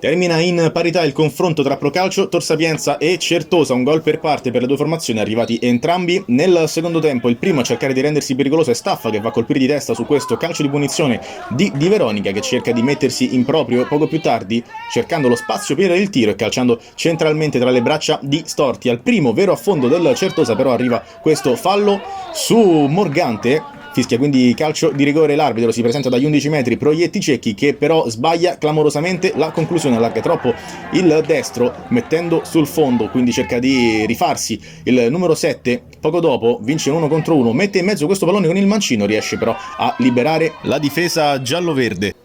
Termina in parità il confronto tra Procalcio, Tor Sapienza e Certosa, un gol per parte per le due formazioni arrivati entrambi nel secondo tempo. Il primo a cercare di rendersi pericoloso è Staffa, che va a colpire di testa su questo calcio di punizione di Veronica, che cerca di mettersi in proprio poco più tardi, cercando lo spazio per il tiro e calciando centralmente tra le braccia di Storti. Al primo vero affondo del Certosa però arriva questo fallo su Morgante. Fischia quindi calcio di rigore, l'arbitro si presenta dagli 11 metri Proietti Cecchi, che però sbaglia clamorosamente la conclusione, allarga troppo il destro mettendo sul fondo, quindi cerca di rifarsi il numero 7, poco dopo vince 1 contro 1, mette in mezzo questo pallone con il mancino, riesce però a liberare la difesa giallo-verde.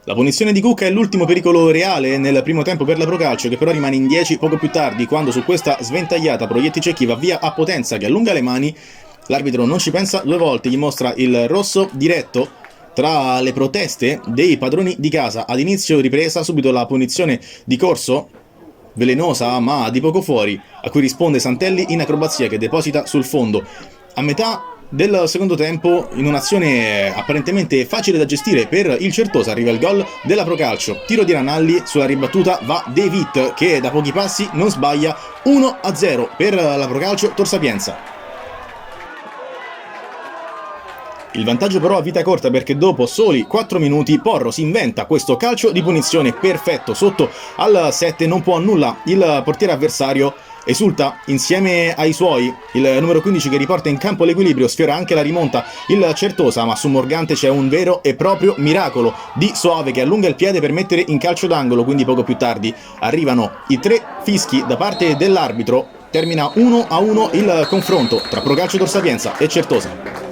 La punizione di Cucca è l'ultimo pericolo reale nel primo tempo per la Procalcio, che però rimane in 10 poco più tardi, quando su questa sventagliata Proietti Cecchi va via a Potenza, che allunga le mani. L'arbitro non ci pensa due volte, gli mostra il rosso diretto. Tra le proteste dei padroni di casa ad inizio ripresa, subito la punizione di corso, velenosa ma di poco fuori, a cui risponde Santelli in acrobazia, che deposita sul fondo. A metà del secondo tempo, in un'azione apparentemente facile da gestire per il Certosa, arriva il gol della Procalcio. Tiro di Ranalli, sulla ribattuta va De Witt, che da pochi passi non sbaglia. 1-0 per la Procalcio Tor Sapienza. Il vantaggio però ha vita corta, perché dopo soli 4 minuti Porro si inventa questo calcio di punizione perfetto sotto al 7, non può nulla il portiere avversario, esulta insieme ai suoi. Il numero 15 che riporta in campo l'equilibrio, sfiora anche la rimonta il Certosa, ma su Morgante c'è un vero e proprio miracolo di Soave, che allunga il piede per mettere in calcio d'angolo. Quindi poco più tardi arrivano i 3 fischi da parte dell'arbitro. Termina 1-1 il confronto tra Procalcio Tor Sapienza e Certosa.